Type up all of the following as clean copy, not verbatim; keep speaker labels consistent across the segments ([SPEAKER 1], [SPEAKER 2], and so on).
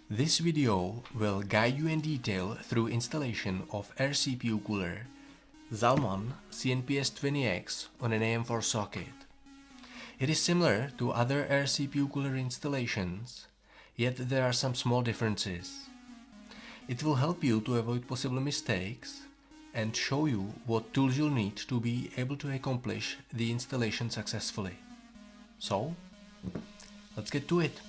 [SPEAKER 1] This video will guide you in detail through installation of Air CPU cooler Zalman CNPS20X on an AM4 socket. It is similar to other Air CPU cooler installations, yet there are some small differences. It will help you to avoid possible mistakes and show you what tools you'll need to be able to accomplish the installation successfully. So, let's get to it.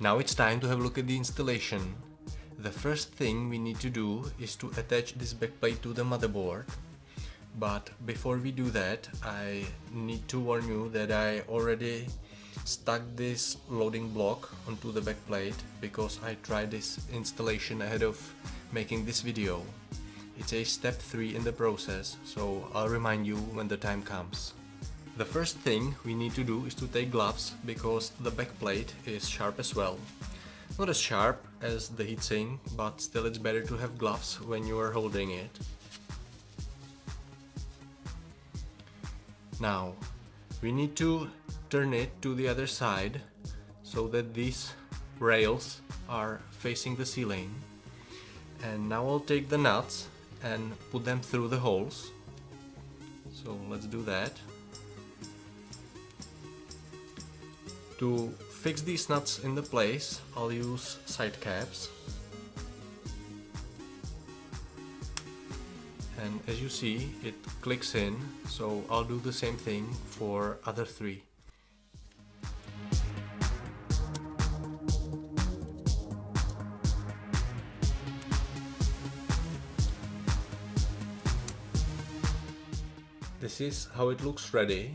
[SPEAKER 1] Now it's time to have a look at the installation. The first thing we need to do is to attach this backplate to the motherboard. But before we do that, I need to warn you that I already stuck this loading block onto the backplate because I tried this installation ahead of making this video. It's a step 3 in the process, so I'll remind you when the time comes. The first thing we need to do is to take gloves because the backplate is sharp as well. Not as sharp as the heatsink, but still it's better to have gloves when you are holding it. Now, we need to turn it to the other side so that these rails are facing the ceiling. And now I'll take the nuts and put them through the holes. So let's do that. To fix these nuts into place, I'll use side caps. And as you see, it clicks in, so I'll do the same thing for other 3. This is how it looks ready.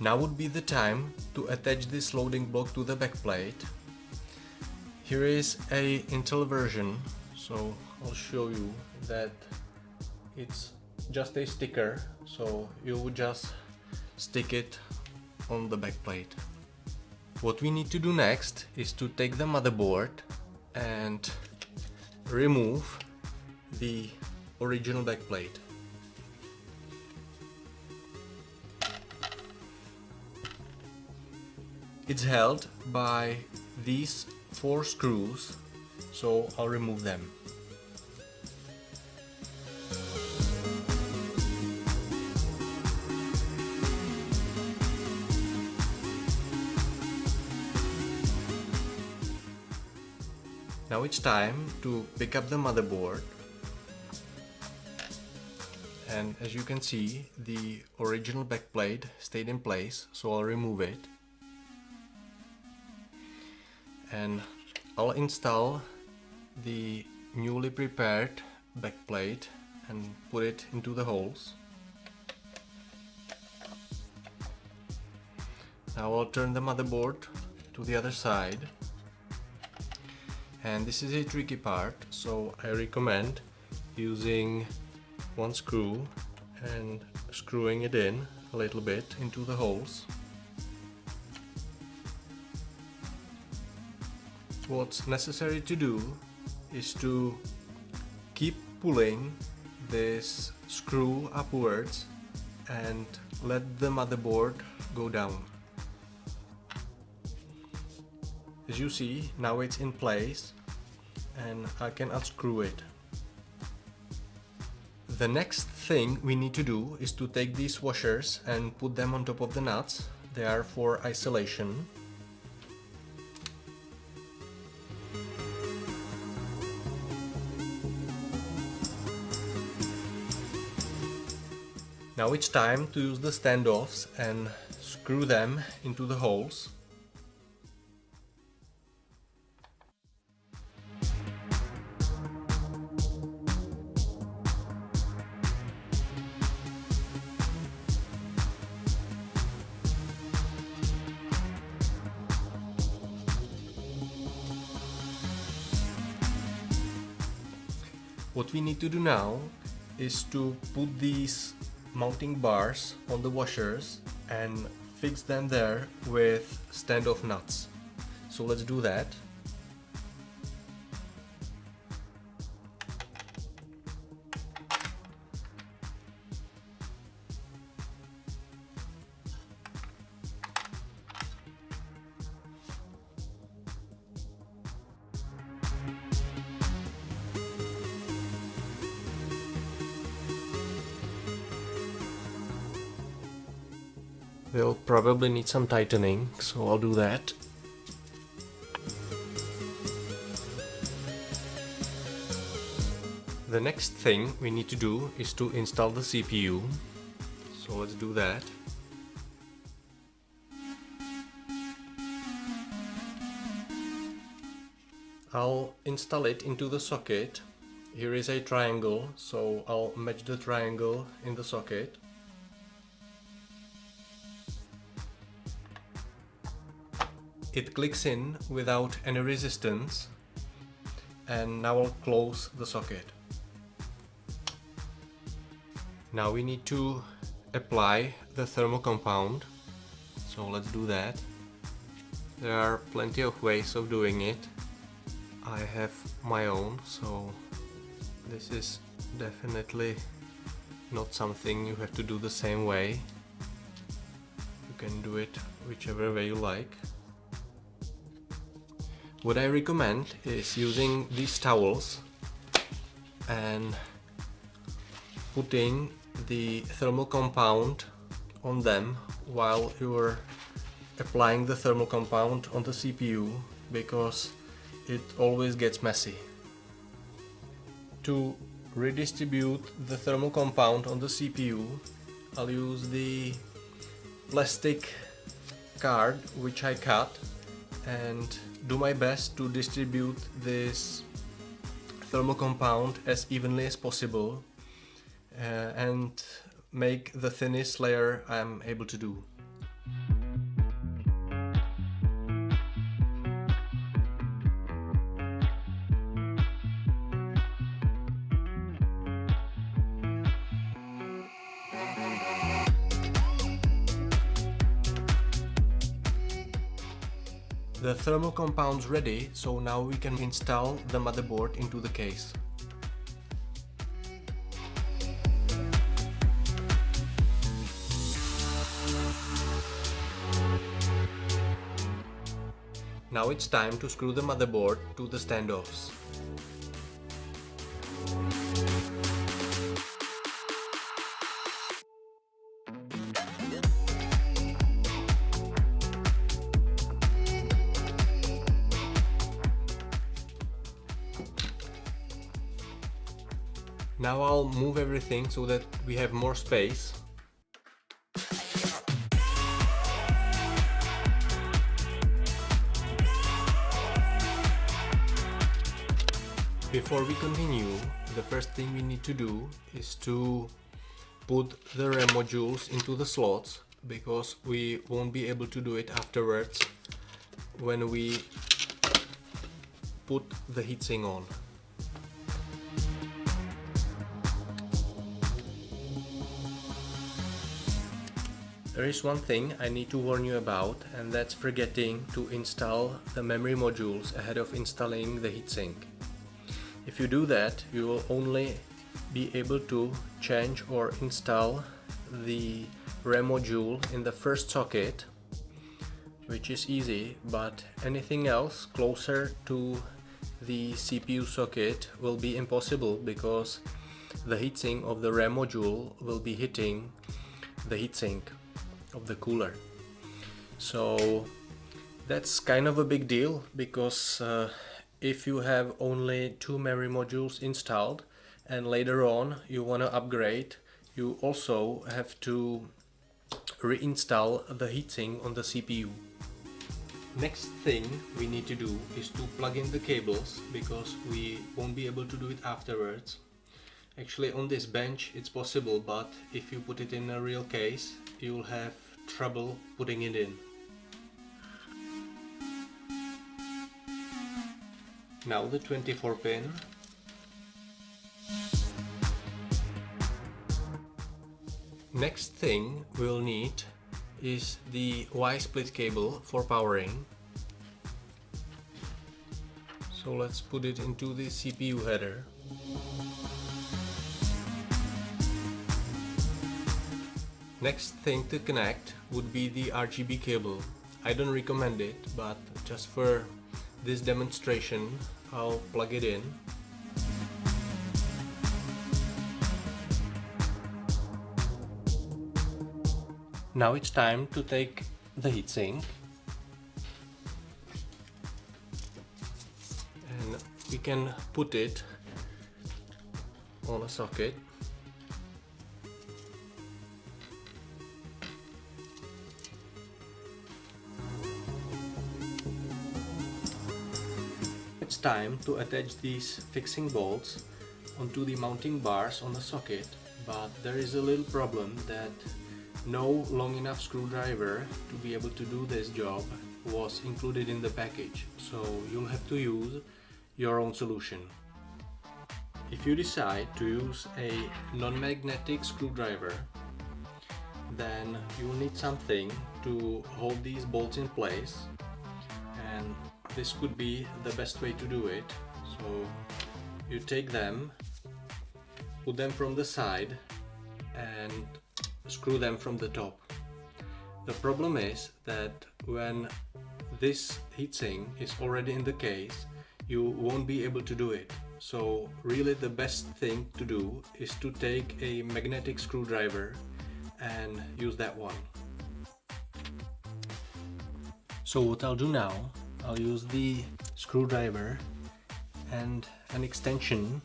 [SPEAKER 1] Now would be the time to attach this loading block to the backplate. Here is a Intel version, so I'll show you that it's just a sticker, so you would just stick it on the backplate. What we need to do next is to take the motherboard and remove the original backplate. It's held by these 4 screws, so I'll remove them. Now it's time to pick up the motherboard. And as you can see, the original backplate stayed in place, so I'll remove it. And I'll install the newly prepared backplate and put it into the holes. Now I'll turn the motherboard to the other side. And this is a tricky part, so I recommend using one screw and screwing it in a little bit into the holes. What's necessary to do is to keep pulling this screw upwards and let the motherboard go down. As you see, now it's in place and I can unscrew it. The next thing we need to do is to take these washers and put them on top of the nuts. They are for isolation. Now it's time to use the standoffs and screw them into the holes. What we need to do now is to put these mounting bars on the washers and fix them there with standoff nuts. So let's do that. will probably need some tightening, so I'll do that. The next thing we need to do is to install the CPU, so let's do that. I'll install it into the socket. Here is a triangle, so I'll match the triangle in the socket. It clicks in without any resistance, and now I'll close the socket. Now we need to apply the thermal compound, so let's do that. There are plenty of ways of doing it. I have my own, so this is definitely not something you have to do the same way. You can do it whichever way you like. What I recommend is using these towels and putting the thermal compound on them while you're applying the thermal compound on the CPU, because it always gets messy. To redistribute the thermal compound on the CPU, I'll use the plastic card which I cut and do my best to distribute this thermal compound as evenly as possible and make the thinnest layer I'm able to do. The thermal compound's ready, so now we can install the motherboard into the case. Now it's time to screw the motherboard to the standoffs. Now I'll move everything so that we have more space. Before we continue, the first thing we need to do is to put the RAM modules into the slots, because we won't be able to do it afterwards when we put the heatsink on. There is one thing I need to warn you about, and that's forgetting to install the memory modules ahead of installing the heatsink. If you do that, you will only be able to change or install the RAM module in the first socket, which is easy, but anything else closer to the CPU socket will be impossible, because the heatsink of the RAM module will be hitting the heatsink of the cooler. So that's kind of a big deal, because if you have only 2 memory modules installed and later on you want to upgrade, you also have to reinstall the heatsink on the CPU. Next thing we need to do is to plug in the cables, because we won't be able to do it afterwards. Actually, on this bench it's possible, but if you put it in a real case, you'll have trouble putting it in. Now the 24 pin. Next thing we'll need is the Y-split cable for powering. So let's put it into the CPU header. Next thing to connect would be the RGB cable. I don't recommend it, but just for this demonstration I'll plug it in. Now it's time to take the heatsink and we can put it on a socket. It's time to attach these fixing bolts onto the mounting bars on the socket, but there is a little problem that no long enough screwdriver to be able to do this job was included in the package, so you'll have to use your own solution. If you decide to use a non-magnetic screwdriver, then you'll need something to hold these bolts in place, and this could be the best way to do it. So you take them, put them from the side and screw them from the top. The problem is that when this heatsink is already in the case, you won't be able to do it. So really the best thing to do is to take a magnetic screwdriver and use that one. So what I'll do now, I'll use the screwdriver and an extension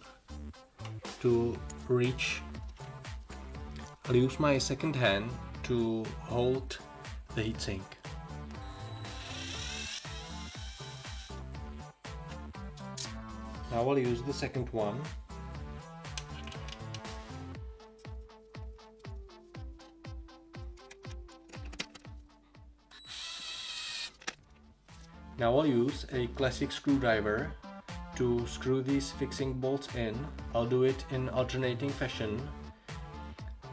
[SPEAKER 1] to reach. I'll use my second hand to hold the heatsink. Now I'll use the second one. Now I'll use a classic screwdriver to screw these fixing bolts in. I'll do it in alternating fashion,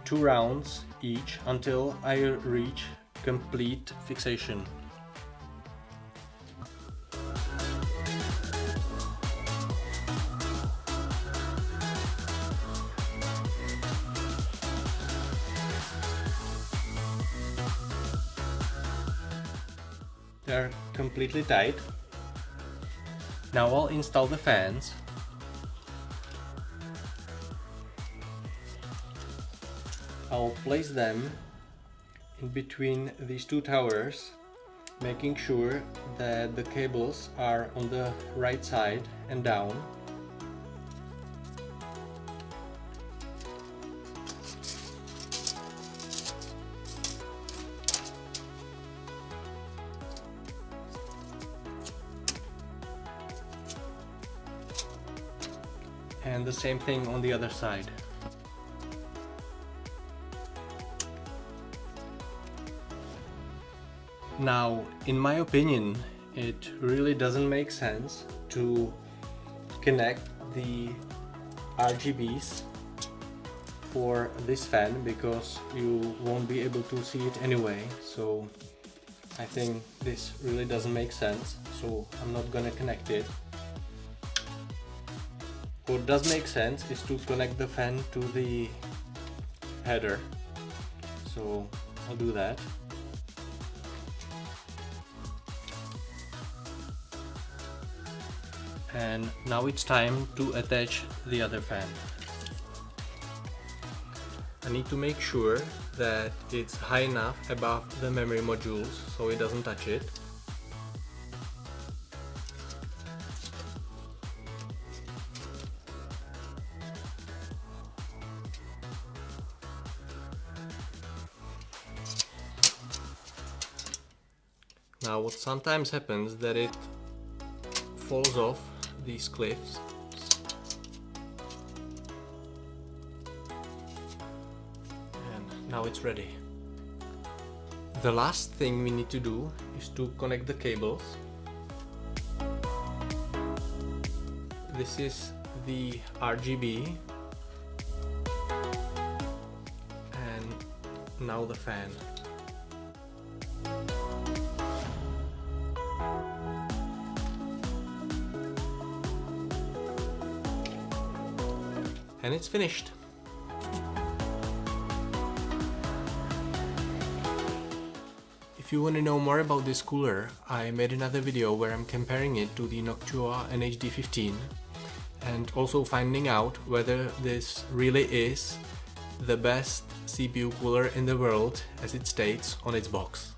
[SPEAKER 1] 2 rounds each until I reach complete fixation. They're completely tight. Now I'll install the fans. I'll place them in between these two towers, making sure that the cables are on the right side and down. And the same thing on the other side. Now, in my opinion, it really doesn't make sense to connect the RGBs for this fan because you won't be able to see it anyway. So I think this really doesn't make sense, so I'm not gonna connect it. What does make sense is to connect the fan to the header, so I'll do that. And now it's time to attach the other fan. I need to make sure that it's high enough above the memory modules so it doesn't touch it. Now what sometimes happens that it falls off these clips. And now it's ready. The last thing we need to do is to connect the cables. This is the RGB and now the fan. And it's finished. If you want to know more about this cooler, I made another video where I'm comparing it to the Noctua NH-D15 and also finding out whether this really is The best CPU cooler in the world, as it states on its box.